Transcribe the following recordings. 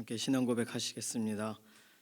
함께 신앙 고백하시겠습니다.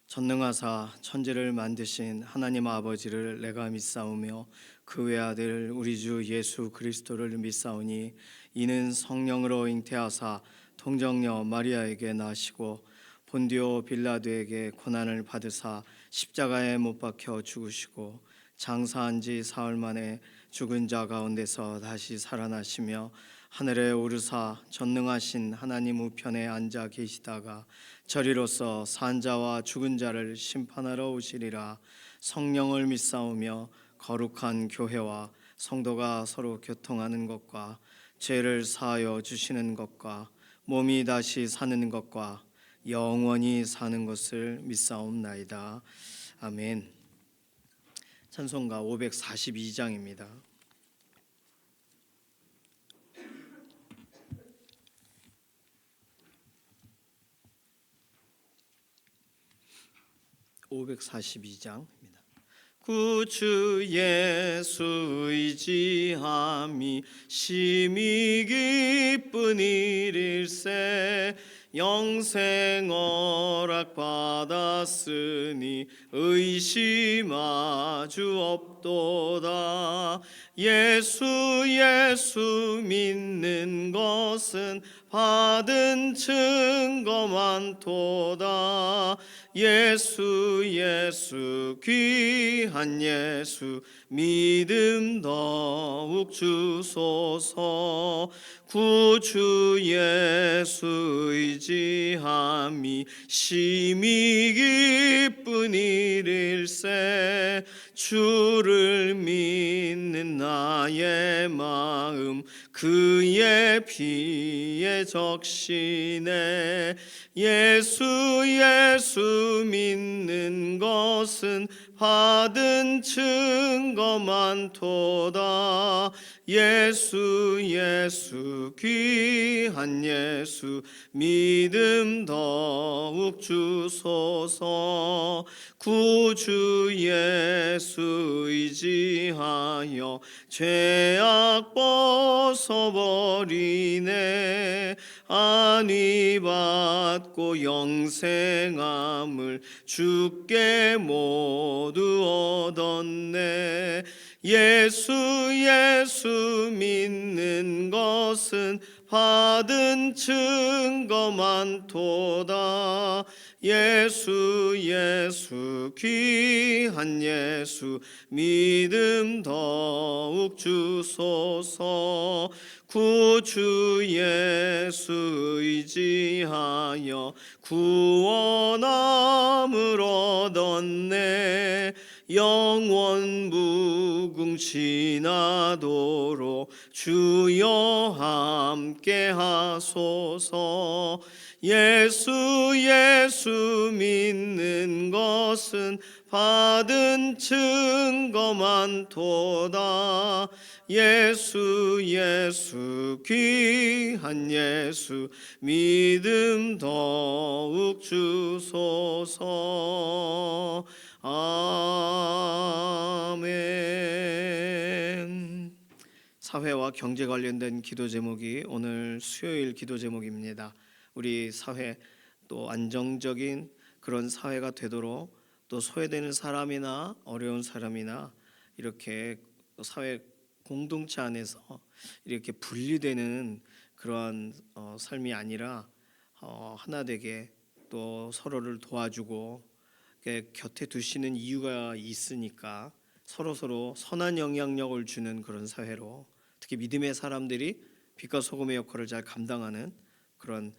전능하사 천지를 만드신 하나님 아버지를 내가 믿사오며 그 외아들 우리 주 예수 그리스도를 믿사오니 이는 성령으로 잉태하사 통정녀 마리아에게 나시고 본디오 빌라도에게 고난을 받으사 십자가에 못 박혀 죽으시고 장사한 지 사흘 만에 죽은 자 가운데서 다시 살아나시며 하늘에 오르사 전능하신 하나님 우편에 앉아 계시다가 저리로서 산 자와 죽은 자를 심판하러 오시리라. 성령을 믿사오며 거룩한 교회와 성도가 서로 교통하는 것과 죄를 사하여 주시는 것과 몸이 다시 사는 것과 영원히 사는 것을 믿사옵나이다. 아멘. 찬송가 542장입니다. 542장입니다. 구주 예수 의지함이 심히 기쁜 일일세 영생 허락 받았으니 의심하주 없도다. 예수 믿는 것은 받은 증거 많도다. 예수 귀한 예수 믿음 더욱 주소서. 구주 예수 의지함이 심히 기쁜 일일세 주를 믿는 나의 마음 그의 피에 적시네. 예수 믿는 것은 받은 증거 많도다. 예수 귀한 예수 믿음 더욱 주소서. 구주 예수 의지하여 죄악 벗어버리네. 안위 받고 영생함을 주께 모두 얻었네. 예수 믿는 것은 받은 증거 많도다. 예수 귀한 예수 믿음 더욱 주소서. 구주 예수 의지하여 구원함을 얻었네. 영원 무궁 지나도록 주여 함께 하소서. 예수 믿는 것은 받은 증거 많도다. 예수 귀한 예수 믿음 더욱 주소서. 아멘. 사회와 경제 관련된 기도 제목이 오늘 수요일 기도 제목입니다. 우리 사회 또 안정적인 그런 사회가 되도록 또 소외되는 사람이나 어려운 사람이나 이렇게 사회 공동체 안에서 이렇게 분리되는 그러한 삶이 아니라 하나 되게 또 서로를 도와주고 곁에 두시는 이유가 있으니까 서로 선한 영향력을 주는 그런 사회로, 특히 믿음의 사람들이 빛과 소금의 역할을 잘 감당하는 그런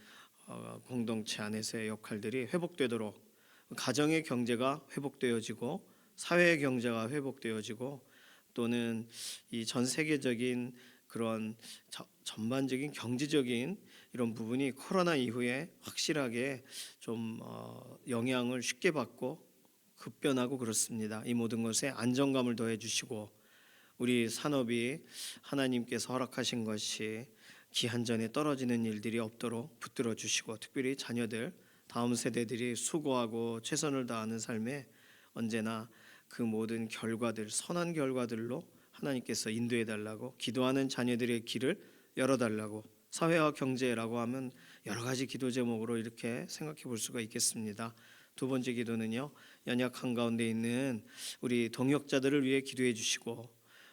공동체 안에서의 역할들이 회복되도록, 가정의 경제가 회복되어지고 사회의 경제가 회복되어지고 또는 이 전 세계적인 그런 전반적인 경제적인 이런 부분이 코로나 이후에 확실하게 좀 영향을 쉽게 받고 급변하고 그렇습니다. 이 모든 것에 안정감을 더해 주시고 우리 산업이 하나님께서 허락하신 것이 기한전에 떨어지는 일들이 없도록 붙들어 주시고, 특별히 자녀들 다음 세대들이 수고하고 최선을 다하는 삶에 언제나 그 모든 결과들, 선한 결과들로 하나님께서 인도해 달라고, 기도하는 자녀들의 길을 열어 달라고, 사회와 경제라고 하면 여러 가지 기도 제목으로 이렇게 생각해 볼 수가 있겠습니다. 두 번째 기도는요, 연약한 가운데 있는 우리 동역자들을 위해 기도해 주시고,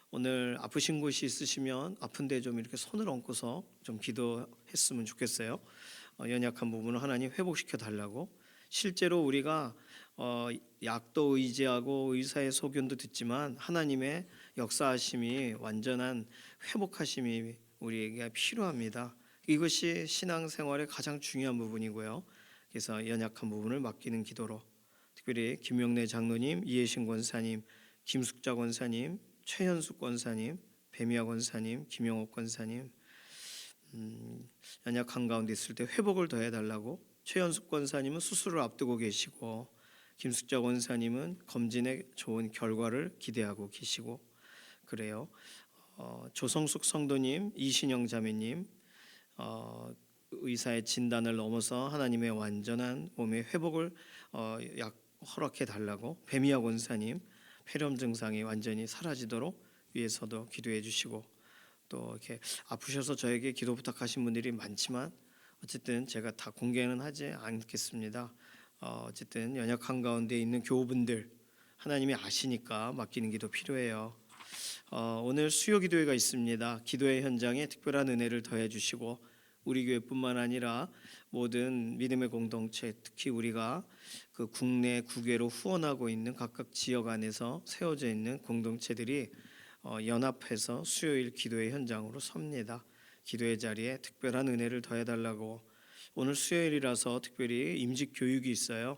오늘 아프신 곳이 있으시면 아픈데 좀 이렇게 손을 얹고서 좀 기도했으면 좋겠어요. 연약한 부분을 하나님 회복시켜 달라고. 실제로 우리가 약도 의지하고 의사의 소견도 듣지만 하나님의 역사하심이, 완전한 회복하심이 우리에게 필요합니다. 이것이 신앙생활의 가장 중요한 부분이고요. 그래서 연약한 부분을 맡기는 기도로, 특별히 김명래 장로님, 이해신 권사님, 김숙자 권사님, 최현숙 권사님, 배미아 권사님, 김영옥 권사님, 연약한 가운데 있을 때 회복을 더해달라고. 최현숙 권사님은 수술을 앞두고 계시고, 김숙자 권사님은 검진의 좋은 결과를 기대하고 계시고 그래요. 조성숙 성도님, 이신영 자매님, 의사의 진단을 넘어서 하나님의 완전한 몸의 회복을 허락해 달라고. 배미아 권사님, 폐렴 증상이 완전히 사라지도록 위해서도 기도해 주시고, 또 이렇게 아프셔서 저에게 기도 부탁하신 분들이 많지만 어쨌든 제가 다 공개는 하지 않겠습니다. 어쨌든 연약한 가운데 있는 교우분들 하나님이 아시니까 맡기는 기도 필요해요. 오늘 수요 기도회가 있습니다. 기도의 현장에 특별한 은혜를 더해 주시고, 우리 교회뿐만 아니라 모든 믿음의 공동체, 특히 우리가 그 국내 국외로 후원하고 있는 각각 지역 안에서 세워져 있는 공동체들이 연합해서 수요일 기도의 현장으로 섭니다. 기도의 자리에 특별한 은혜를 더해달라고. 오늘 수요일이라서 특별히 임직 교육이 있어요.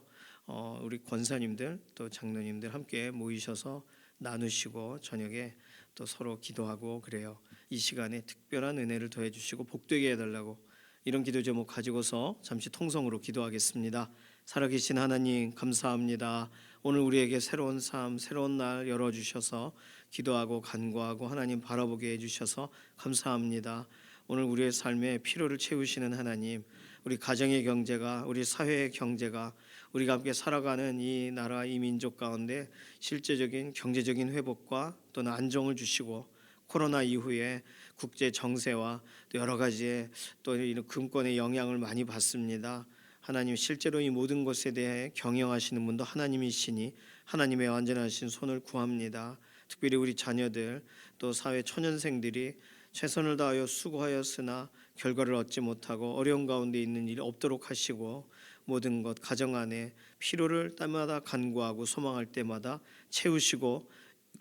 우리 권사님들 또 장로님들 함께 모이셔서 나누시고 저녁에 또 서로 기도하고 그래요. 이 시간에 특별한 은혜를 더해 주시고 복되게 해달라고. 이런 기도 제목 가지고서 잠시 통성으로 기도하겠습니다. 살아계신 하나님 감사합니다. 오늘 우리에게 새로운 삶, 새로운 날 열어주셔서 기도하고 간구하고 하나님 바라보게 해주셔서 감사합니다. 오늘 우리의 삶에 필요를 채우시는 하나님, 우리 가정의 경제가, 우리 사회의 경제가, 우리가 함께 살아가는 이 나라, 이 민족 가운데 실제적인 경제적인 회복과 또는 안정을 주시고, 코로나 이후에 국제 정세와 또 여러 가지의 또 이런 금권의 영향을 많이 받습니다. 하나님, 실제로 이 모든 것에 대해 경영하시는 분도 하나님이시니 하나님의 완전하신 손을 구합니다. 특별히 우리 자녀들 또 사회 초년생들이 최선을 다하여 수고하였으나 결과를 얻지 못하고 어려운 가운데 있는 일이 없도록 하시고, 모든 것 가정 안에 필요를 때마다 간구하고 소망할 때마다 채우시고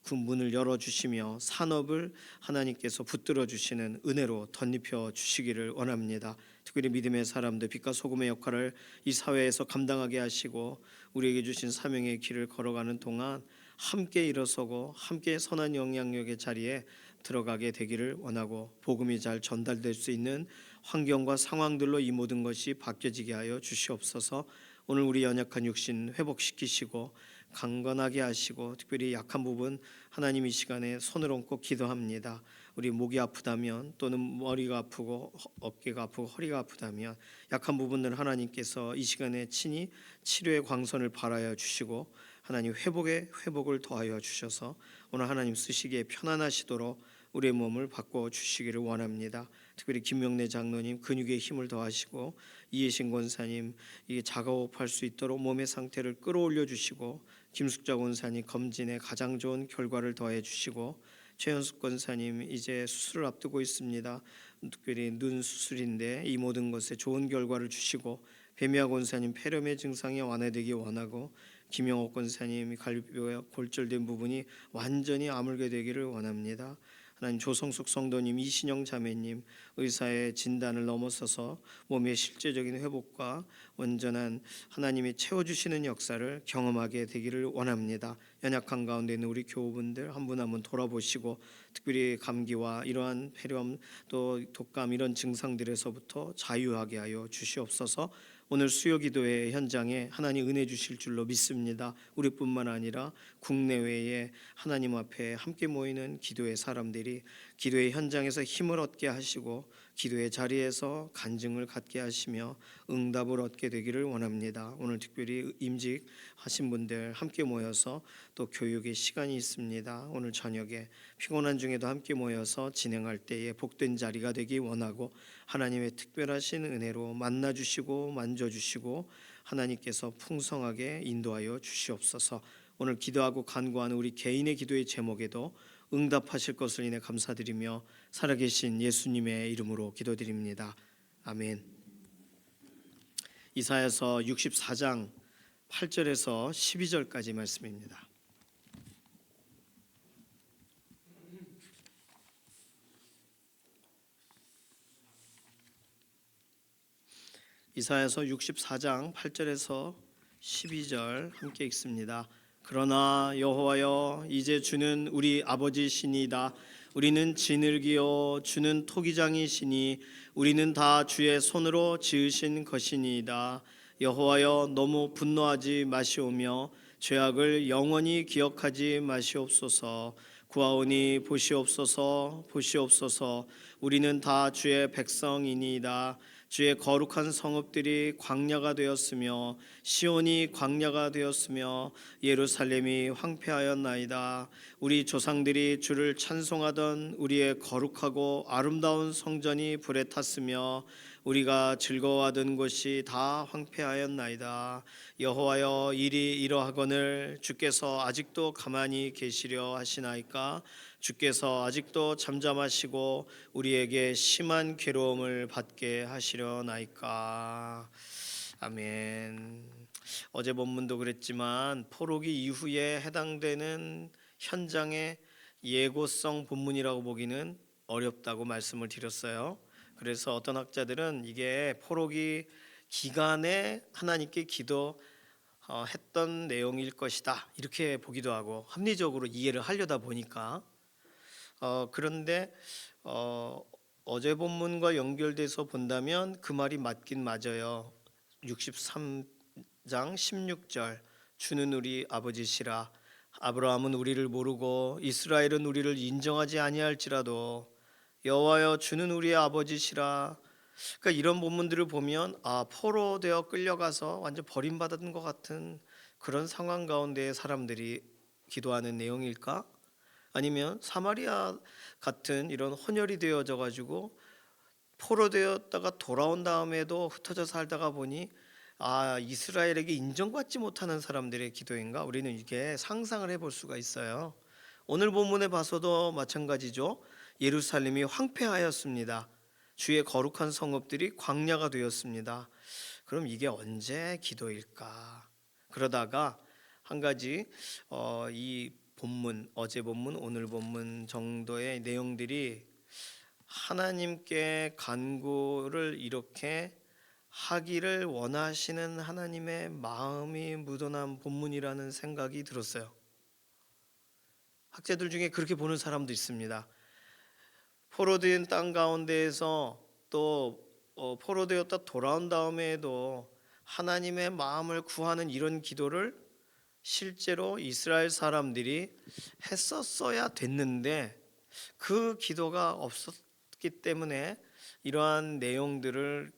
그 문을 열어주시며 산업을 하나님께서 붙들어 주시는 은혜로 덧입혀 주시기를 원합니다. 특별히 믿음의 사람들, 빛과 소금의 역할을 이 사회에서 감당하게 하시고 우리에게 주신 사명의 길을 걸어가는 동안 함께 일어서고 함께 선한 영향력의 자리에 들어가게 되기를 원하고, 복음이 잘 전달될 수 있는 환경과 상황들로 이 모든 것이 바뀌어지게 하여 주시옵소서. 오늘 우리 연약한 육신 회복시키시고 강건하게 하시고, 특별히 약한 부분 하나님 이 시간에 손을 얹고 기도합니다. 우리 목이 아프다면 또는 머리가 아프고 어깨가 아프고 허리가 아프다면 약한 부분을 하나님께서 이 시간에 친히 치료의 광선을 발하여 주시고 하나님 회복을 더하여 주셔서 오늘 하나님 쓰시기에 편안하시도록 우리의 몸을 바꿔 주시기를 원합니다. 특별히 김명래 장로님 근육의 힘을 더하시고, 이해신 권사님 이게 작업할 수 있도록 몸의 상태를 끌어올려 주시고, 김숙자 권사님 검진에 가장 좋은 결과를 더해 주시고, 최현숙 권사님 이제 수술을 앞두고 있습니다. 특별히 눈 수술인데 이 모든 것에 좋은 결과를 주시고, 배미아 권사님 폐렴의 증상이 완화되기 원하고, 김영옥 권사님 갈비뼈가 골절된 부분이 완전히 아물게 되기를 원합니다. 하나님, 조성숙 성도님, 이신영 자매님 의사의 진단을 넘어서서 몸의 실제적인 회복과 온전한 하나님이 채워주시는 역사를 경험하게 되기를 원합니다. 연약한 가운데 있는 우리 교우분들 한 분 한 분 돌아보시고, 특별히 감기와 이러한 폐렴 또 독감 이런 증상들에서부터 자유하게 하여 주시옵소서. 오늘 수요 기도회 현장에 하나님 은혜 주실 줄로 믿습니다. 우리뿐만 아니라 국내외에 하나님 앞에 함께 모이는 기도의 사람들이 기도의 현장에서 힘을 얻게 하시고 기도의 자리에서 간증을 갖게 하시며 응답을 얻게 되기를 원합니다. 오늘 특별히 임직하신 분들 함께 모여서 또 교육의 시간이 있습니다. 오늘 저녁에 피곤한 중에도 함께 모여서 진행할 때에 복된 자리가 되기 원하고 하나님의 특별하신 은혜로 만나주시고 만져주시고 하나님께서 풍성하게 인도하여 주시옵소서. 오늘 기도하고 간구하는 우리 개인의 기도의 제목에도 응답하실 것을 인해 감사드리며 살아계신 예수님의 이름으로 기도드립니다. 아멘. 이사야서 64장 8절에서 12절까지 말씀입니다. 이사야서 64장 8절에서 12절 함께 읽습니다. 그러나 여호와여, 이제 주는 우리 아버지시니이다. 우리는 지늘기요 주는 토기장이시니 우리는 다 주의 손으로 지으신 것이니이다. 여호와여, 너무 분노하지 마시오며 죄악을 영원히 기억하지 마시옵소서. 구하오니 보시옵소서, 보시옵소서. 우리는 다 주의 백성이니이다. 주의 거룩한 성읍들이 광야가 되었으며 시온이 광야가 되었으며 예루살렘이 황폐하였나이다. 우리 조상들이 주를 찬송하던 우리의 거룩하고 아름다운 성전이 불에 탔으며 우리가 즐거워하던 곳이 다 황폐하였나이다. 여호와여, 일이 이러하거늘 주께서 아직도 가만히 계시려 하시나이까? 주께서 아직도 잠잠하시고 우리에게 심한 괴로움을 받게 하시려나이까? 아멘. 어제 본문도 그랬지만 포로기 이후에 해당되는 현장의 예고성 본문이라고 보기는 어렵다고 말씀을 드렸어요. 그래서 어떤 학자들은 이게 포로기 기간에 하나님께 기도했던 내용일 것이다 이렇게 보기도 하고 합리적으로 이해를 하려다 보니까 그런데 어제 본문과 연결돼서 본다면 그 말이 맞긴 맞아요. 63장 16절 주는 우리 아버지시라. 아브라함은 우리를 모르고 이스라엘은 우리를 인정하지 아니할지라도 여호와여, 주는 우리의 아버지시라. 그러니까 이런 본문들을 보면 포로되어 끌려가서 완전 버림받은 것 같은 그런 상황 가운데 사람들이 기도하는 내용일까? 아니면 사마리아 같은 이런 혼혈이 되어져 가지고 포로되었다가 돌아온 다음에도 흩어져 살다가 보니 이스라엘에게 인정받지 못하는 사람들의 기도인가? 우리는 이게 상상을 해볼 수가 있어요. 오늘 본문에 봐서도 마찬가지죠. 예루살렘이 황폐하였습니다. 주의 거룩한 성읍들이 광야가 되었습니다. 그럼 이게 언제 기도일까? 그러다가 한 가지 이 본문, 어제 본문, 오늘 본문 정도의 내용들이 하나님께 간구를 이렇게 하기를 원하시는 하나님의 마음이 묻어난 본문이라는 생각이 들었어요. 학자들 중에 그렇게 보는 사람도 있습니다. 포로된 땅 가운데에서 또 포로되었다 돌아온 다음에도 하나님의 마음을 구하는 이런 기도를 실제로 이스라엘 사람들이 했었어야 됐는데 그 기도가 없었기 때문에 이러한 내용들을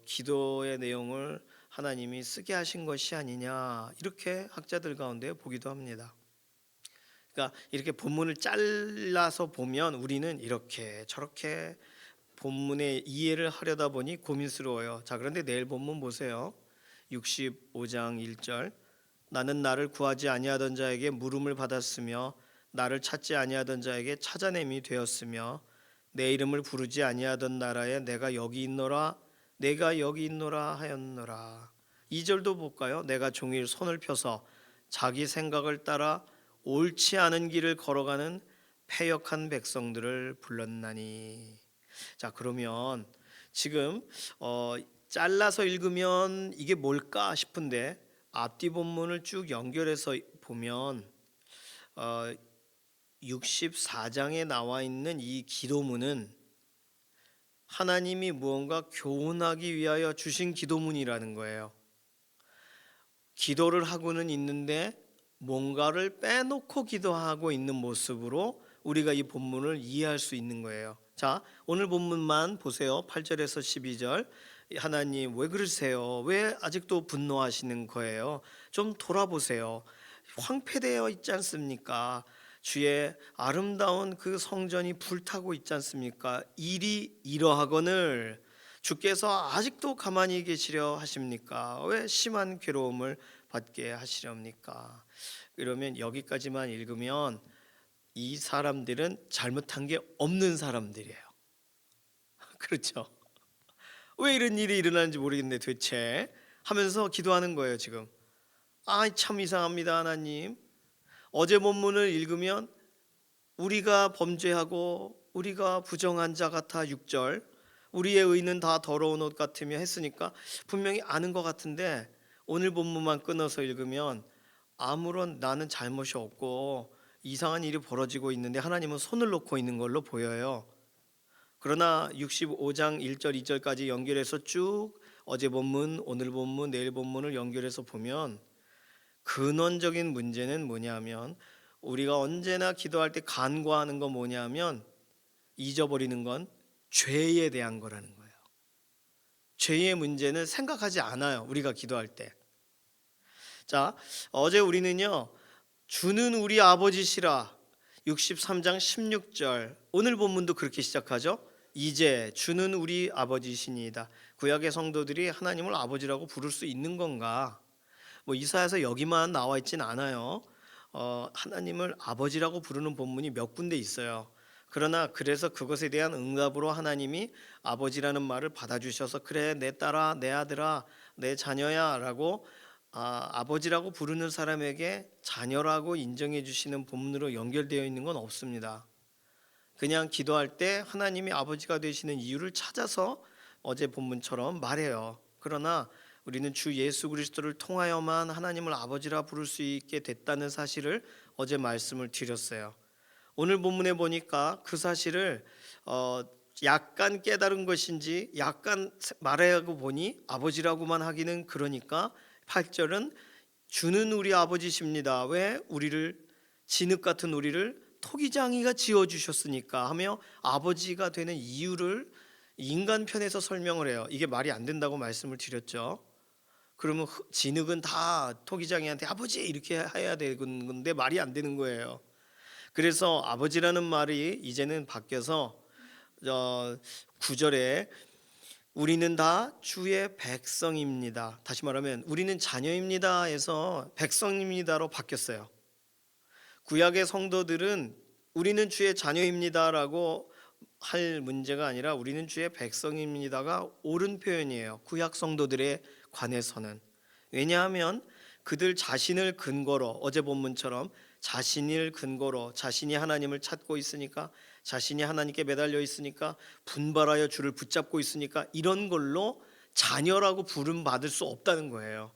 기도의 내용을 하나님이 쓰게 하신 것이 아니냐 이렇게 학자들 가운데 보기도 합니다. 그러니까 이렇게 본문을 잘라서 보면 우리는 이렇게 저렇게 본문의 이해를 하려다 보니 고민스러워요. 자, 그런데 내일 본문 보세요. 65장 1절 나는 나를 구하지 아니하던 자에게 물음을 받았으며 나를 찾지 아니하던 자에게 찾아냄이 되었으며 내 이름을 부르지 아니하던 나라에 내가 여기 있노라 내가 여기 있노라 하였노라. 2절도 볼까요? 내가 종일 손을 펴서 자기 생각을 따라 옳지 않은 길을 걸어가는 패역한 백성들을 불렀나니. 자, 그러면 지금 잘라서 읽으면 이게 뭘까 싶은데 앞뒤 본문을 쭉 연결해서 보면 64장에 나와 있는 이 기도문은 하나님이 무언가 교훈하기 위하여 주신 기도문이라는 거예요. 기도를 하고는 있는데 뭔가를 빼놓고 기도하고 있는 모습으로 우리가 이 본문을 이해할 수 있는 거예요. 자, 오늘 본문만 보세요. 8절에서 12절. 하나님 왜 그러세요? 왜 아직도 분노하시는 거예요? 좀 돌아보세요. 황폐되어 있지 않습니까? 주의 아름다운 그 성전이 불타고 있지 않습니까? 일이 이러하거늘 주께서 아직도 가만히 계시려 하십니까? 왜 심한 괴로움을 받게 하시렵니까? 그러면 여기까지만 읽으면 이 사람들은 잘못한 게 없는 사람들이에요. 그렇죠? 왜 이런 일이 일어나는지 모르겠네 도대체 하면서 기도하는 거예요 지금. 참 이상합니다 하나님. 어제 본문을 읽으면 우리가 범죄하고 우리가 부정한 자 같아 6절 우리의 의는 다 더러운 옷 같으며 했으니까 분명히 아는 것 같은데 오늘 본문만 끊어서 읽으면 아무런 나는 잘못이 없고 이상한 일이 벌어지고 있는데 하나님은 손을 놓고 있는 걸로 보여요. 그러나 65장 1절 2절까지 연결해서 쭉 어제 본문, 오늘 본문, 내일 본문을 연결해서 보면 근원적인 문제는 뭐냐면 우리가 언제나 기도할 때 간과하는 건 뭐냐면 잊어버리는 건 죄에 대한 거라는 거예요. 죄의 문제는 생각하지 않아요. 우리가 기도할 때. 자, 어제 우리는요. 주는 우리 아버지시라 63장 16절 오늘 본문도 그렇게 시작하죠. 이제 주는 우리 아버지시니이다. 구약의 성도들이 하나님을 아버지라고 부를 수 있는 건가? 뭐 이사야서 여기만 나와 있진 않아요. 하나님을 아버지라고 부르는 본문이 몇 군데 있어요. 그러나 그래서 그것에 대한 응답으로 하나님이 아버지라는 말을 받아주셔서 그래 내 딸아 내 아들아 내 자녀야 라고 아버지라고 부르는 사람에게 자녀라고 인정해 주시는 본문으로 연결되어 있는 건 없습니다. 그냥 기도할 때 하나님이 아버지가 되시는 이유를 찾아서 어제 본문처럼 말해요. 그러나 우리는 주 예수 그리스도를 통하여만 하나님을 아버지라 부를 수 있게 됐다는 사실을 어제 말씀을 드렸어요. 오늘 본문에 보니까 그 사실을 약간 깨달은 것인지 약간 말하고 보니 아버지라고만 하기는 그러니까 8절은 주는 우리 아버지십니다. 왜 우리를 진흙 같은 우리를 토기장이가 지어주셨으니까 하며 아버지가 되는 이유를 인간 편에서 설명을 해요. 이게 말이 안 된다고 말씀을 드렸죠. 그러면 진흙은 다 토기장이한테 아버지 이렇게 해야 되는 건데 말이 안 되는 거예요. 그래서 아버지라는 말이 이제는 바뀌어서 9절에 우리는 다 주의 백성입니다. 다시 말하면 우리는 자녀입니다 해서 백성입니다로 바뀌었어요. 구약의 성도들은 우리는 주의 자녀입니다라고 할 문제가 아니라 우리는 주의 백성입니다가 옳은 표현이에요. 구약 성도들에 관해서는. 왜냐하면 그들 자신을 근거로 어제 본문처럼 자신을 근거로 자신이 하나님을 찾고 있으니까 자신이 하나님께 매달려 있으니까 분발하여 주를 붙잡고 있으니까 이런 걸로 자녀라고 부름 받을 수 없다는 거예요.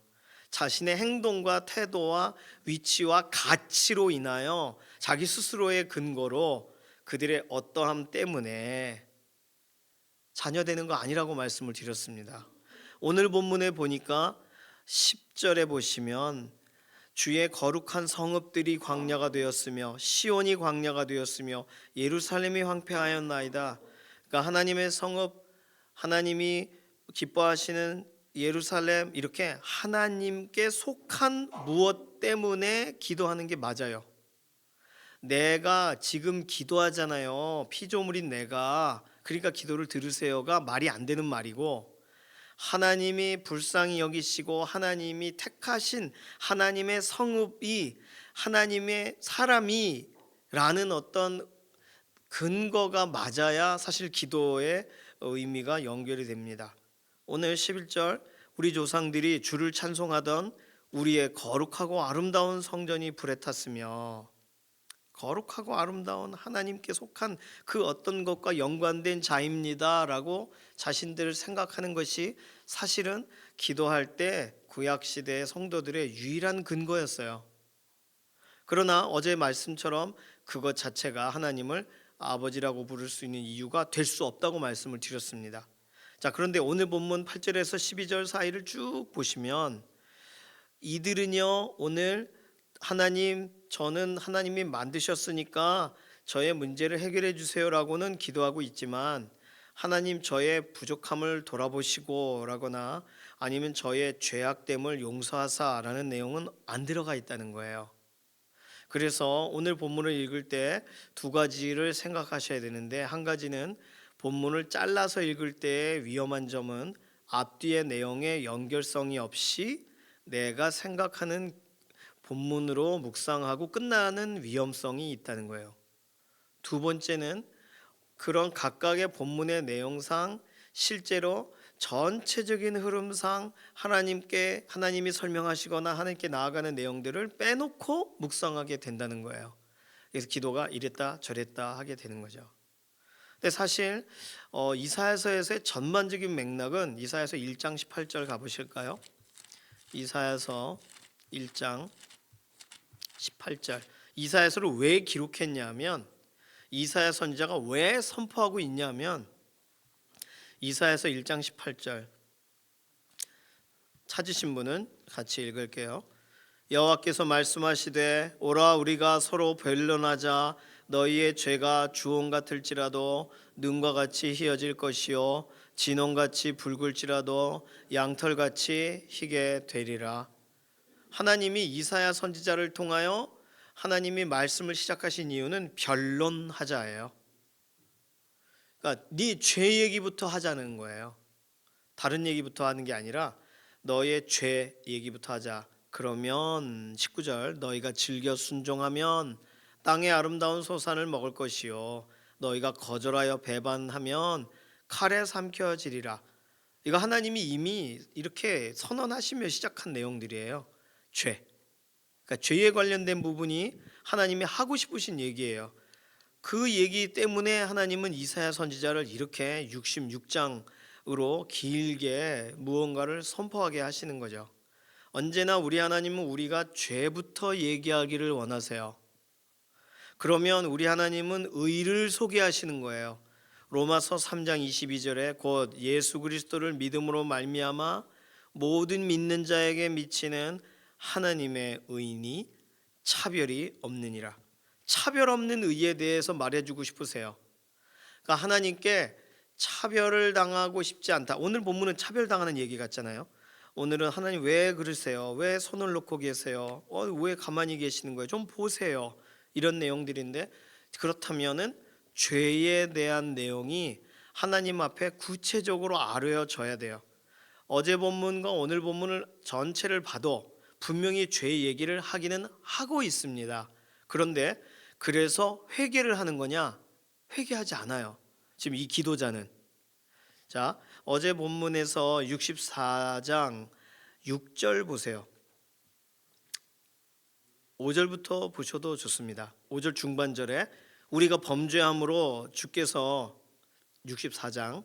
자신의 행동과 태도와 위치와 가치로 인하여 자기 스스로의 근거로 그들의 어떠함 때문에 자녀되는 거 아니라고 말씀을 드렸습니다. 오늘 본문에 보니까 10절에 보시면 주의 거룩한 성읍들이 광야가 되었으며 시온이 광야가 되었으며 예루살렘이 황폐하였나이다. 그러니까 하나님의 성읍, 하나님이 기뻐하시는 예루살렘, 이렇게 하나님께 속한 무엇 때문에 기도하는 게 맞아요. 내가 지금 기도하잖아요. 피조물인 내가, 그러니까 기도를 들으세요가 말이 안 되는 말이고, 하나님이 불쌍히 여기시고 하나님이 택하신 하나님의 성읍이 하나님의 사람이 라는 어떤 근거가 맞아야 사실 기도의 의미가 연결이 됩니다. 오늘 11절 우리 조상들이 주를 찬송하던 우리의 거룩하고 아름다운 성전이 불에 탔으며, 거룩하고 아름다운 하나님께 속한 그 어떤 것과 연관된 자입니다 라고 자신들을 생각하는 것이 사실은 기도할 때 구약시대의 성도들의 유일한 근거였어요. 그러나 어제 말씀처럼 그것 자체가 하나님을 아버지라고 부를 수 있는 이유가 될 수 없다고 말씀을 드렸습니다. 자, 그런데 오늘 본문 8절에서 12절 사이를 쭉 보시면 이들은요 오늘 하나님, 저는 하나님이 만드셨으니까 저의 문제를 해결해 주세요라고는 기도하고 있지만 하나님 저의 부족함을 돌아보시고라거나 아니면 저의 죄악됨을 용서하사라는 내용은 안 들어가 있다는 거예요. 그래서 오늘 본문을 읽을 때 두 가지를 생각하셔야 되는데, 한 가지는 본문을 잘라서 읽을 때의 위험한 점은 앞뒤의 내용의 연결성이 없이 내가 생각하는 본문으로 묵상하고 끝나는 위험성이 있다는 거예요. 두 번째는 그런 각각의 본문의 내용상 실제로 전체적인 흐름상 하나님이 설명하시거나 하나님께 나아가는 내용들을 빼놓고 묵상하게 된다는 거예요. 그래서 기도가 이랬다 저랬다 하게 되는 거죠. 근데 사실 이사야서에서의 전반적인 맥락은 이사야서 1장 18절 가보실까요? 이사야서 1장 18절. 이사야서를 왜 기록했냐면, 이사야 선지자가 왜 선포하고 있냐면, 이사야서 1장 18절 찾으신 분은 같이 읽을게요. 여호와께서 말씀하시되 오라 우리가 서로 변론하자. 너희의 죄가 주홍 같을지라도 눈과 같이 희어질 것이요 진홍같이 붉을지라도 양털같이 희게 되리라. 하나님이 이사야 선지자를 통하여 하나님이 말씀을 시작하신 이유는 변론하자예요. 그러니까 네 죄 얘기부터 하자는 거예요. 다른 얘기부터 하는 게 아니라 너의 죄 얘기부터 하자. 그러면 19절 너희가 즐겨 순종하면 땅의 아름다운 소산을 먹을 것이요 너희가 거절하여 배반하면 칼에 삼켜지리라. 이거 하나님이 이미 이렇게 선언하시며 시작한 내용들이에요. 죄. 그러니까 죄에 관련된 부분이 하나님이 하고 싶으신 얘기예요. 그 얘기 때문에 하나님은 이사야 선지자를 이렇게 66장으로 길게 무언가를 선포하게 하시는 거죠. 언제나 우리 하나님은 우리가 죄부터 얘기하기를 원하세요. 그러면 우리 하나님은 의를 소개하시는 거예요. 로마서 3장 22절에 곧 예수 그리스도를 믿음으로 말미암아 모든 믿는 자에게 미치는 하나님의 의니 차별이 없느니라. 차별 없는 의에 대해서 말해주고 싶으세요. 그러니까 하나님께 차별을 당하고 싶지 않다. 오늘 본문은 차별당하는 얘기 같잖아요. 오늘은 하나님 왜 그러세요? 왜 손을 놓고 계세요? 왜 가만히 계시는 거예요? 좀 보세요. 이런 내용들인데, 그렇다면은 죄에 대한 내용이 하나님 앞에 구체적으로 아뢰어져야 돼요. 어제 본문과 오늘 본문을 전체를 봐도 분명히 죄 얘기를 하기는 하고 있습니다. 그런데 그래서 회개를 하는 거냐? 회개하지 않아요. 지금 이 기도자는. 자, 어제 본문에서 64장 6절 보세요. 5절부터 보셔도 좋습니다. 5절 중반절에 우리가 범죄함으로 주께서 64장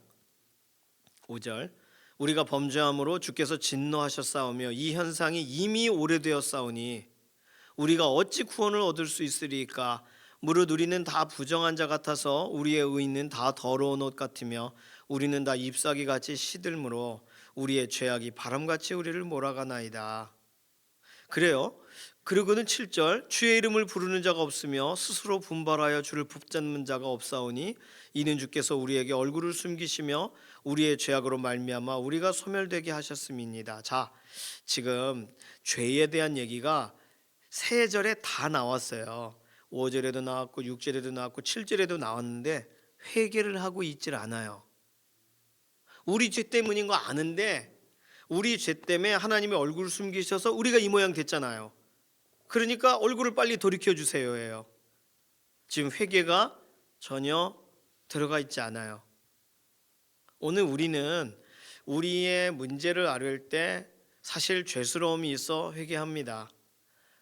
5절 우리가 범죄함으로 주께서 진노하셨사오며 이 현상이 이미 오래되었사오니 우리가 어찌 구원을 얻을 수 있으리까? 무릇 우리는 다 부정한 자 같아서 우리의 의는 다 더러운 옷 같으며 우리는 다 잎사귀 같이 시들므로 우리의 죄악이 바람같이 우리를 몰아가나이다. 그래요. 그리고는 7절 주의 이름을 부르는 자가 없으며 스스로 분발하여 주를 붙잡는 자가 없사오니 이는 주께서 우리에게 얼굴을 숨기시며 우리의 죄악으로 말미암아 우리가 소멸되게 하셨음이니이다. 자, 지금 죄에 대한 얘기가 세 절에 다 나왔어요. 5절에도 나왔고 6절에도 나왔고 7절에도 나왔는데 회개를 하고 있질 않아요. 우리 죄 때문인 거 아는데 우리 죄 때문에 하나님이 얼굴을 숨기셔서 우리가 이 모양 됐잖아요. 그러니까 얼굴을 빨리 돌이켜 주세요예요. 지금 회개가 전혀 들어가 있지 않아요. 오늘 우리는 우리의 문제를 아뢰을 때 사실 죄스러움이 있어 회개합니다.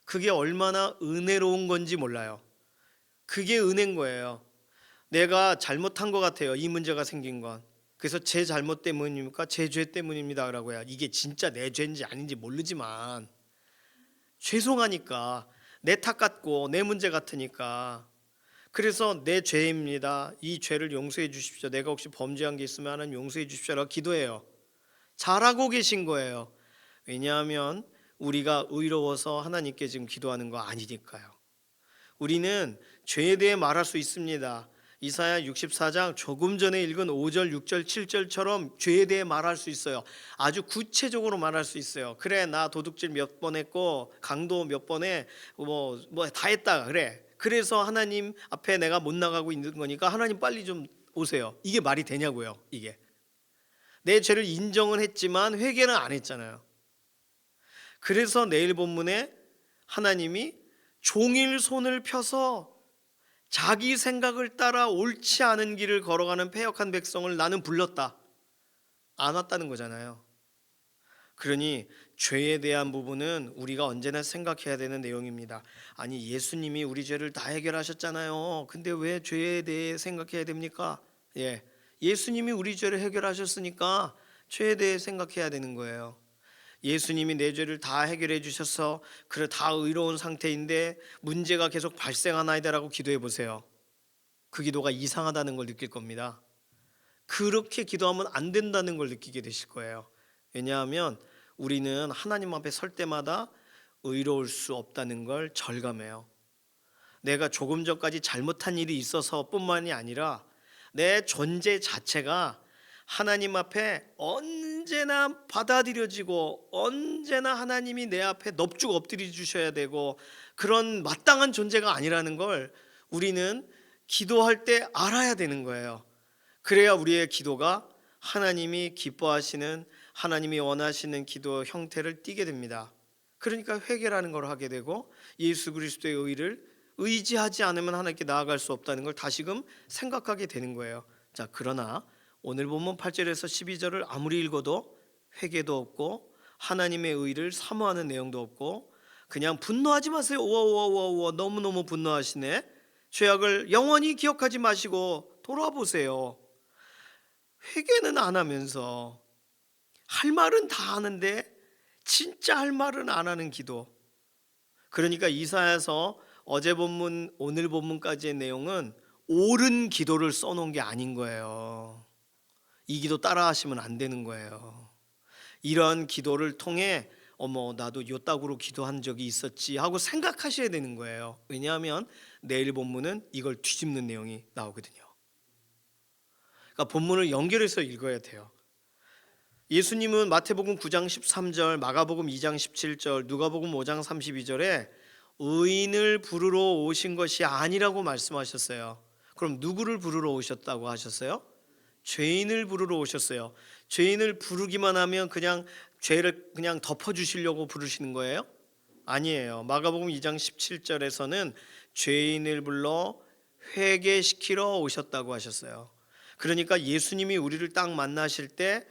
그게 얼마나 은혜로운 건지 몰라요. 그게 은혜인 거예요. 내가 잘못한 것 같아요. 이 문제가 생긴 건. 그래서 제 잘못 때문입니까? 제 죄 때문입니다 라고 해요. 이게 진짜 내 죄인지 아닌지 모르지만 죄송하니까, 내 탓 같고 내 문제 같으니까, 그래서 내 죄입니다. 이 죄를 용서해 주십시오. 내가 혹시 범죄한 게 있으면 하나님 용서해 주십시오라고 기도해요. 잘하고 계신 거예요. 왜냐하면 우리가 의로워서 하나님께 지금 기도하는 거 아니니까요. 우리는 죄에 대해 말할 수 있습니다. 이사야 64장 조금 전에 읽은 5절, 6절, 7절처럼 죄에 대해 말할 수 있어요. 아주 구체적으로 말할 수 있어요. 그래, 나 도둑질 몇 번 했고 강도 몇 번에 뭐 다 했다. 그래. 그래서 하나님 앞에 내가 못 나가고 있는 거니까 하나님 빨리 좀 오세요. 이게 말이 되냐고요. 이게 내 죄를 인정은 했지만 회개는 안 했잖아요. 그래서 내일 본문에 하나님이 종일 손을 펴서 자기 생각을 따라 옳지 않은 길을 걸어가는 패역한 백성을 나는 불렀다, 안 왔다는 거잖아요. 그러니 죄에 대한 부분은 우리가 언제나 생각해야 되는 내용입니다. 아니, 예수님이 우리 죄를 다 해결하셨잖아요. 근데 왜 죄에 대해 생각해야 됩니까? 예수님이 우리 죄를 해결하셨으니까 죄에 대해 생각해야 되는 거예요. 예수님이 내 죄를 다 해결해 주셔서 그래 다 의로운 상태인데 문제가 계속 발생하나이다라고 기도해 보세요. 그 기도가 이상하다는 걸 느낄 겁니다. 그렇게 기도하면 안 된다는 걸 느끼게 되실 거예요. 왜냐하면 우리는 하나님 앞에 설 때마다 의로울 수 없다는 걸 절감해요. 내가 조금 전까지 잘못한 일이 있어서 뿐만이 아니라 내 존재 자체가 하나님 앞에 언제나 받아들여지고 언제나 하나님이 내 앞에 넙죽 엎드려 주셔야 되고 그런 마땅한 존재가 아니라는 걸 우리는 기도할 때 알아야 되는 거예요. 그래야 우리의 기도가 하나님이 기뻐하시는, 하나님이 원하시는 기도 형태를 띠게 됩니다. 그러니까 회개라는 걸 하게 되고 예수 그리스도의 의를 의지하지 않으면 하나님께 나아갈 수 없다는 걸 다시금 생각하게 되는 거예요. 자, 그러나 오늘 본문 8절에서 12절을 아무리 읽어도 회개도 없고 하나님의 의를 사모하는 내용도 없고 그냥 분노하지 마세요. 우와 너무너무 분노하시네. 죄악을 영원히 기억하지 마시고 돌아보세요. 회개는 안 하면서 할 말은 다 하는데 진짜 할 말은 안 하는 기도. 그러니까 이사야서 어제 본문 오늘 본문까지의 내용은 옳은 기도를 써놓은 게 아닌 거예요. 이 기도 따라 하시면 안 되는 거예요. 이러한 기도를 통해 어머 나도 요따구로 기도한 적이 있었지 하고 생각하셔야 되는 거예요. 왜냐하면 내일 본문은 이걸 뒤집는 내용이 나오거든요. 그러니까 본문을 연결해서 읽어야 돼요. 예수님은 마태복음 9장 13절, 마가복음 2장 17절, 누가복음 5장 32절에 의인을 부르러 오신 것이 아니라고 말씀하셨어요. 그럼 누구를 부르러 오셨다고 하셨어요? 죄인을 부르러 오셨어요. 죄인을 부르기만 하면 그냥 죄를 그냥 덮어주시려고 부르시는 거예요? 아니에요. 마가복음 2장 17절에서는 죄인을 불러 회개시키러 오셨다고 하셨어요. 그러니까 예수님이 우리를 딱 만나실 때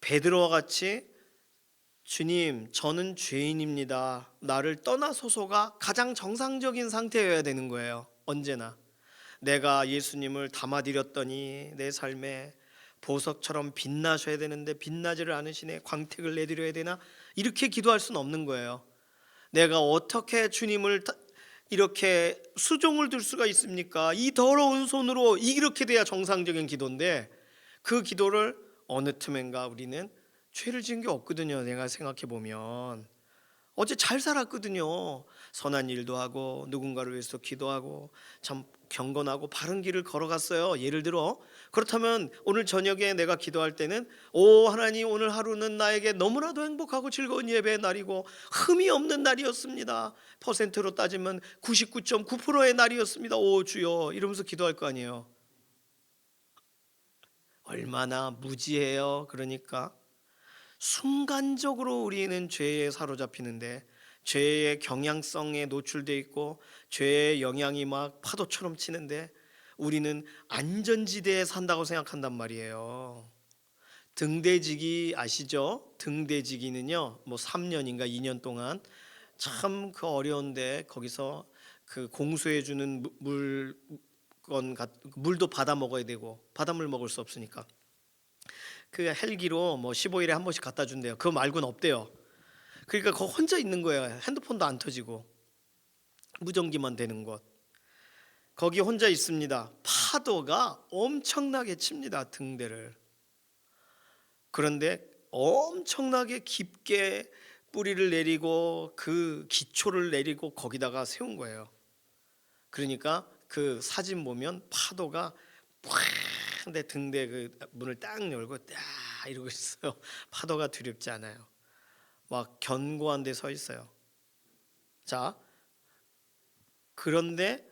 베드로와 같이 주님, 저는 죄인입니다, 나를 떠나소서가 가장 정상적인 상태여야 되는 거예요. 언제나 내가 예수님을 담아드렸더니 내 삶에 보석처럼 빛나셔야 되는데 빛나지를 않으시네, 광택을 내드려야 되나, 이렇게 기도할 수는 없는 거예요. 내가 어떻게 주님을 이렇게 수종을 들 수가 있습니까? 이 더러운 손으로, 이렇게 돼야 정상적인 기도인데 그 기도를 어느 틈엔가 우리는 죄를 지은 게 없거든요. 내가 생각해 보면 어제 잘 살았거든요. 선한 일도 하고 누군가를 위해서 기도하고 참 경건하고 바른 길을 걸어갔어요. 예를 들어 그렇다면 오늘 저녁에 내가 기도할 때는 오 하나님, 오늘 하루는 나에게 너무나도 행복하고 즐거운 예배의 날이고 흠이 없는 날이었습니다. 퍼센트로 따지면 99.9%의 날이었습니다. 오 주여, 이러면서 기도할 거 아니에요. 얼마나 무지해요. 그러니까 순간적으로 우리는 죄에 사로잡히는데 죄의 경향성에 노출돼 있고 죄의 영향이 막 파도처럼 치는데 우리는 안전지대에 산다고 생각한단 말이에요. 등대지기 아시죠? 등대지기는요, 뭐 3년인가 2년 동안 참 그 어려운데 거기서 그 공수해 주는 물도 받아 먹어야 되고 바닷물 먹을 수 없으니까 그 헬기로 뭐 15일에 한 번씩 갖다 준대요. 그거 말고는 없대요. 그러니까 거 혼자 있는 거예요. 핸드폰도 안 터지고 무전기만 되는 곳. 거기 혼자 있습니다. 파도가 엄청나게 칩니다. 등대를. 그런데 엄청나게 깊게 뿌리를 내리고 그 기초를 내리고 거기다가 세운 거예요. 그러니까 그 사진 보면 파도가 팍 내 등대 그 문을 딱 열고 딱 이러고 있어요. 파도가 두렵지 않아요. 막 견고한 데 서 있어요. 자, 그런데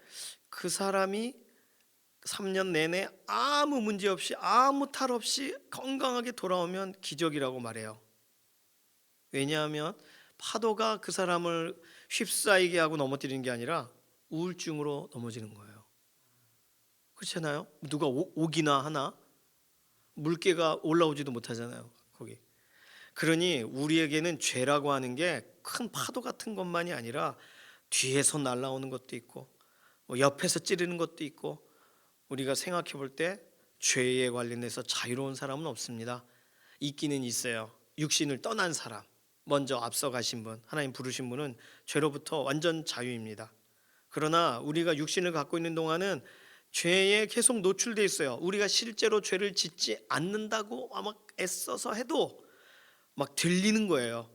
그 사람이 3년 내내 아무 문제 없이 아무 탈 없이 건강하게 돌아오면 기적이라고 말해요. 왜냐하면 파도가 그 사람을 휩싸이게 하고 넘어뜨리는 게 아니라 우울증으로 넘어지는 거예요. 그렇잖아요. 누가 오기나 하나 물개가 올라오지도 못하잖아요. 거기. 그러니 우리에게는 죄라고 하는 게 큰 파도 같은 것만이 아니라 뒤에서 날아오는 것도 있고 뭐 옆에서 찌르는 것도 있고, 우리가 생각해 볼 때 죄에 관련해서 자유로운 사람은 없습니다. 있기는 있어요. 육신을 떠난 사람, 먼저 앞서 가신 분, 하나님 부르신 분은 죄로부터 완전 자유입니다. 그러나 우리가 육신을 갖고 있는 동안은 죄에 계속 노출돼 있어요. 우리가 실제로 죄를 짓지 않는다고 막 애써서 해도 막 들리는 거예요.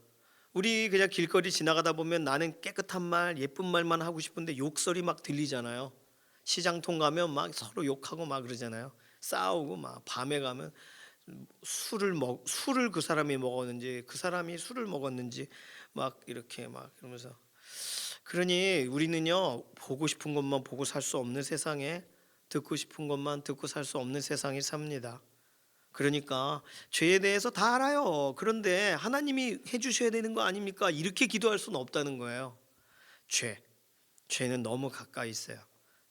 우리 그냥 길거리 지나가다 보면 나는 깨끗한 말, 예쁜 말만 하고 싶은데 욕설이 막 들리잖아요. 시장통 가면 막 서로 욕하고 막 그러잖아요. 싸우고 막 밤에 가면 술을 그 사람이 먹었는지 그 사람이 술을 먹었는지 막 이렇게 막 그러면서, 그러니 우리는요 보고 싶은 것만 보고 살 수 없는 세상에, 듣고 싶은 것만 듣고 살 수 없는 세상에 삽니다. 그러니까 죄에 대해서 다 알아요. 그런데 하나님이 해주셔야 되는 거 아닙니까? 이렇게 기도할 수는 없다는 거예요. 죄는 너무 가까이 있어요.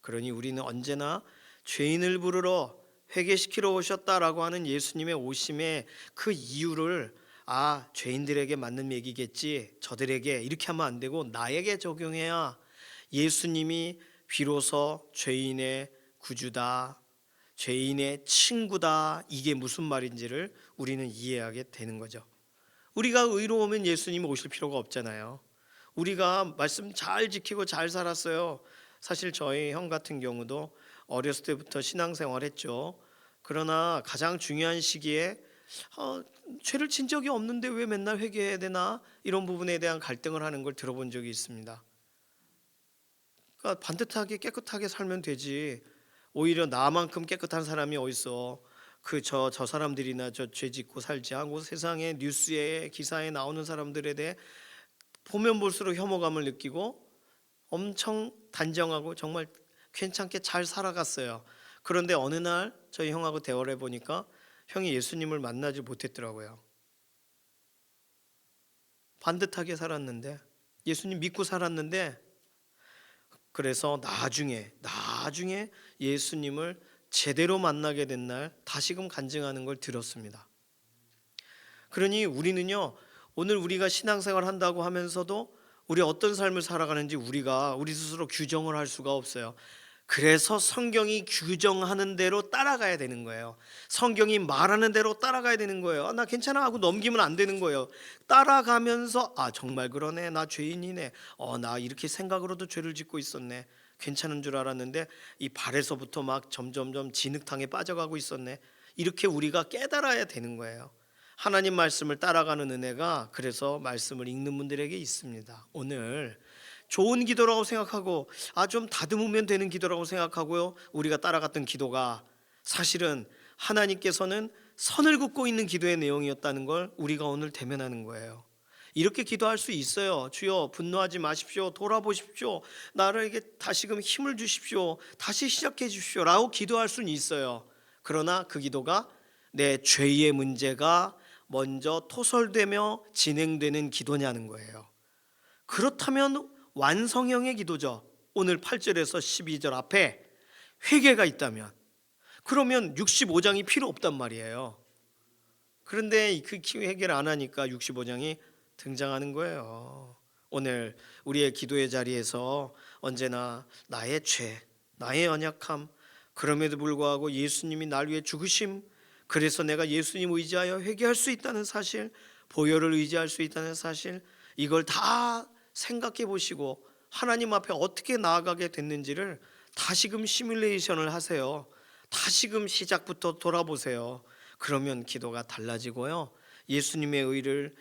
그러니 우리는 언제나 죄인을 부르러 회개시키러 오셨다라고 하는 예수님의 오심의 그 이유를, 죄인들에게 맞는 얘기겠지, 저들에게 이렇게 하면 안 되고 나에게 적용해야 예수님이 비로소 죄인의 구주다, 죄인의 친구다, 이게 무슨 말인지를 우리는 이해하게 되는 거죠. 우리가 의로우면 예수님이 오실 필요가 없잖아요. 우리가 말씀 잘 지키고 잘 살았어요. 사실 저희 형 같은 경우도 어렸을 때부터 신앙생활했죠. 그러나 가장 중요한 시기에 죄를 진 적이 없는데 왜 맨날 회개해야 되나, 이런 부분에 대한 갈등을 하는 걸 들어본 적이 있습니다. 그러니까 반듯하게 깨끗하게 살면 되지, 오히려 나만큼 깨끗한 사람이 어딨어. 저 사람들이나 저 죄 짓고 살지 하고 세상에 뉴스에 기사에 나오는 사람들에 대해 보면 볼수록 혐오감을 느끼고 엄청 단정하고 정말 괜찮게 잘 살아갔어요. 그런데 어느 날 저희 형하고 대화를 해보니까 형이 예수님을 만나지 못했더라고요. 반듯하게 살았는데, 예수님 믿고 살았는데, 그래서 나중에 예수님을 제대로 만나게 된 날 다시금 간증하는 걸 들었습니다. 그러니 우리는요, 오늘 우리가 신앙생활 한다고 하면서도 우리 어떤 삶을 살아가는지 우리 스스로 규정을 할 수가 없어요. 그래서 성경이 규정하는 대로 따라가야 되는 거예요. 성경이 말하는 대로 따라가야 되는 거예요. 나 괜찮아 하고 넘기면 안 되는 거예요. 따라가면서 정말 그러네, 나 죄인이네, 나 이렇게 생각으로도 죄를 짓고 있었네, 괜찮은 줄 알았는데 이 발에서부터 막 점점점 진흙탕에 빠져가고 있었네, 이렇게 우리가 깨달아야 되는 거예요. 하나님 말씀을 따라가는 은혜가 그래서 말씀을 읽는 분들에게 있습니다. 오늘 좋은 기도라고 생각하고 좀 다듬으면 되는 기도라고 생각하고요, 우리가 따라갔던 기도가 사실은 하나님께서는 선을 긋고 있는 기도의 내용이었다는 걸 우리가 오늘 대면하는 거예요. 이렇게 기도할 수 있어요. 주여 분노하지 마십시오, 돌아보십시오, 나에게 다시금 힘을 주십시오, 다시 시작해 주십시오 라고 기도할 수는 있어요. 그러나 그 기도가 내 죄의 문제가 먼저 토설되며 진행되는 기도냐는 거예요. 그렇다면 완성형의 기도죠. 오늘 8절에서 12절 앞에 회개가 있다면, 그러면 65장이 필요 없단 말이에요. 그런데 그 회개를 안 하니까 65장이 등장하는 거예요. 오늘 우리의 기도의 자리에서 언제나 나의 죄, 나의 연약함, 그럼에도 불구하고 예수님이 날 위해 죽으심, 그래서 내가 예수님 의지하여 회개할 수 있다는 사실, 보혈을 의지할 수 있다는 사실, 이걸 다 생각해 보시고 하나님 앞에 어떻게 나아가게 됐는지를 다시금 시뮬레이션을 하세요. 다시금 시작부터 돌아보세요. 그러면 기도가 달라지고요, 예수님의 의를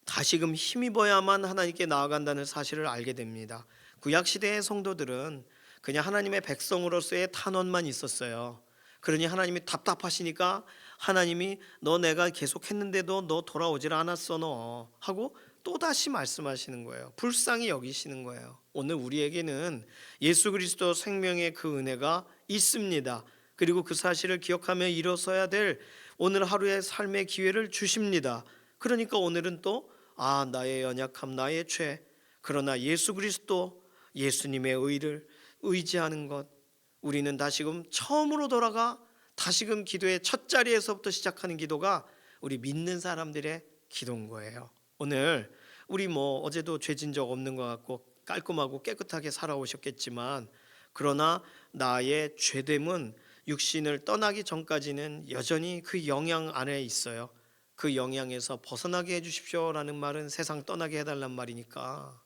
다시금 힘입어야만 하나님께 나아간다는 사실을 알게 됩니다. 구약시대의 성도들은 그냥 하나님의 백성으로서의 탄원만 있었어요. 그러니 하나님이 답답하시니까 하나님이 너 내가 계속했는데도 너 돌아오질 않았어 너 하고 또다시 말씀하시는 거예요. 불쌍히 여기시는 거예요. 오늘 우리에게는 예수 그리스도 생명의 그 은혜가 있습니다. 그리고 그 사실을 기억하며 일어서야 될 오늘 하루의 삶의 기회를 주십니다. 그러니까 오늘은 또 나의 연약함, 나의 죄, 그러나 예수 그리스도, 예수님의 의를 의지하는 것, 우리는 다시금 처음으로 돌아가 다시금 기도의 첫 자리에서부터 시작하는 기도가 우리 믿는 사람들의 기도인 거예요. 오늘 우리 어제도 죄진 적 없는 것 같고 깔끔하고 깨끗하게 살아오셨겠지만, 그러나 나의 죄됨은 육신을 떠나기 전까지는 여전히 그 영향 안에 있어요. 그 영향에서 벗어나게 해주십시오라는 말은 세상 떠나게 해달란 말이니까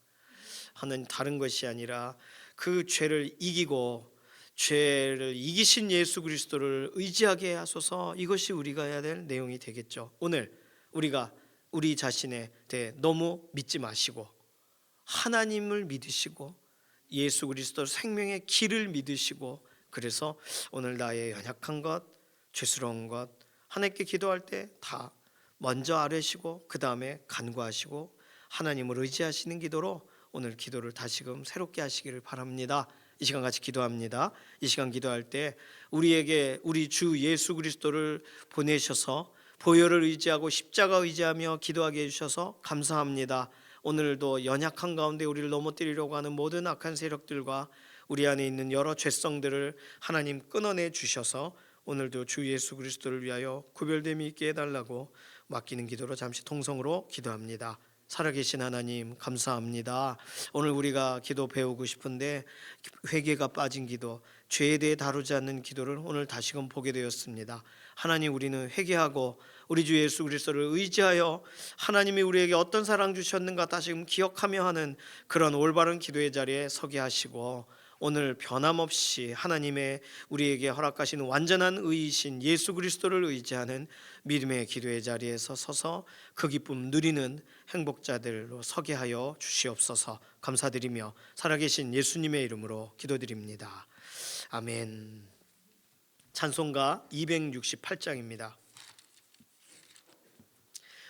하는 다른 것이 아니라 그 죄를 이기고 죄를 이기신 예수 그리스도를 의지하게 하소서, 이것이 우리가 해야 될 내용이 되겠죠. 오늘 우리가 우리 자신에 대해 너무 믿지 마시고 하나님을 믿으시고 예수 그리스도 생명의 길을 믿으시고, 그래서 오늘 나의 연약한 것, 죄스러운 것 하나님께 기도할 때 다 먼저 아뢰시고 그 다음에 간구하시고 하나님을 의지하시는 기도로 오늘 기도를 다시금 새롭게 하시기를 바랍니다. 이 시간 같이 기도합니다. 이 시간 기도할 때 우리에게 우리 주 예수 그리스도를 보내셔서 보혈을 의지하고 십자가 의지하며 기도하게 해주셔서 감사합니다. 오늘도 연약한 가운데 우리를 넘어뜨리려고 하는 모든 악한 세력들과 우리 안에 있는 여러 죄성들을 하나님 끊어내 주셔서 오늘도 주 예수 그리스도를 위하여 구별됨이 있게 해달라고 맡기는 기도로 잠시 통성으로 기도합니다. 살아계신 하나님 감사합니다. 오늘 우리가 기도 배우고 싶은데 회개가 빠진 기도, 죄에 대해 다루지 않는 기도를 오늘 다시금 보게 되었습니다. 하나님, 우리는 회개하고 우리 주 예수 그리스도를 의지하여 하나님이 우리에게 어떤 사랑 주셨는가 다시금 기억하며 하는 그런 올바른 기도의 자리에 서게 하시고, 오늘 변함없이 하나님의 우리에게 허락하시는 완전한 의이신 예수 그리스도를 의지하는 믿음의 기도의 자리에서 서서 그 기쁨 누리는 행복자들로 서게 하여 주시옵소서. 감사드리며 살아계신 예수님의 이름으로 기도드립니다. 아멘. 찬송가 268장입니다.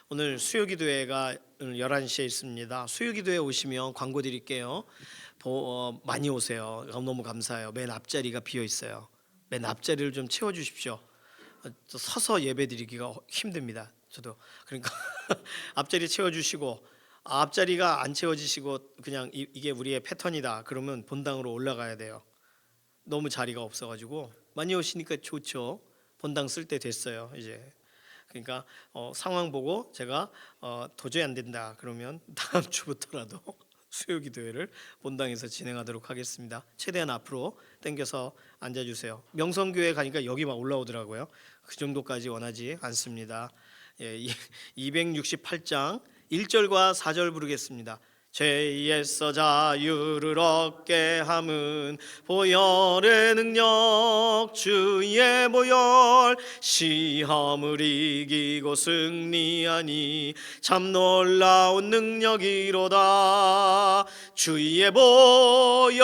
오늘 수요기도회가 오늘 11시에 있습니다. 수요기도회 오시면 광고 드릴게요. 많이 오세요. 너무 감사해요. 맨 앞자리가 비어 있어요. 맨 앞자리를 좀 채워주십시오. 서서 예배 드리기가 힘듭니다. 저도. 그러니까 앞자리 채워주시고, 앞자리가 안 채워지시고 그냥 이게 우리의 패턴이다 그러면 본당으로 올라가야 돼요. 너무 자리가 없어가지고. 많이 오시니까 좋죠. 본당 쓸 때 됐어요 이제. 그러니까 상황 보고 제가 도저히 안 된다 그러면 다음 주부터라도 수요기도회를 본당에서 진행하도록 하겠습니다. 최대한 앞으로 당겨서 앉아주세요. 명성교회 가니까 여기 막 올라오더라고요. 그 정도까지 원하지 않습니다. 268장 1절과 4절 부르겠습니다. 죄에서 자유를 얻게 함은 보혈의 능력, 주의 보혈, 시험을 이기고 승리하니 참 놀라운 능력이로다. 주의 보혈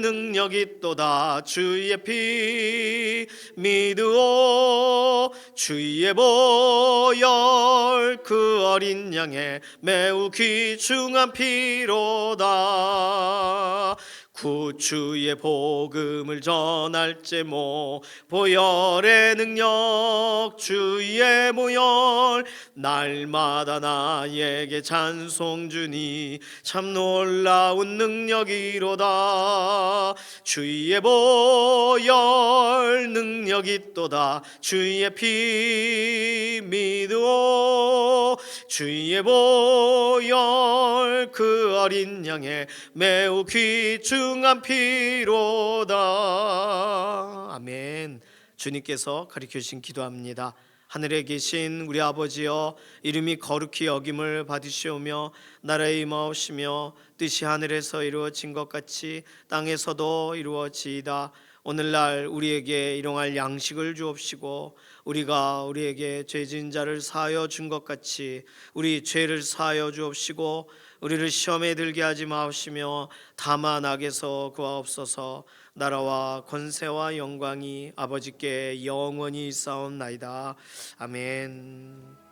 능력이 또다. 주의 피 믿으오. 주의 보혈 그 어린 양의 매우 귀중한 피로다. 구주의 복음을 전할 제모 보혈의 능력, 주의 보혈 날마다 나에게 찬송 주니 참 놀라운 능력이로다. 주의 보혈 능력이 또다. 주의 피 믿으오. 주의 보혈 그 어린 양의 매우 귀중한 피로다. 아멘. 주님께서 가르쳐 주신 기도합니다. 하늘에 계신 우리 아버지여, 이름이 거룩히 여김을 받으시오며 나라의 임하옵시며 뜻이 하늘에서 이루어진 것 같이 땅에서도 이루어지이다. 오늘날 우리에게 일용할 양식을 주옵시고 우리가 우리에게 죄진 자를 사하여 준 것 같이 우리 죄를 사하여 주옵시고 우리를 시험에 들게 하지 마옵시며 다만 악에서 구하옵소서. 나라와 권세와 영광이 아버지께 영원히 있사옵나이다. 아멘.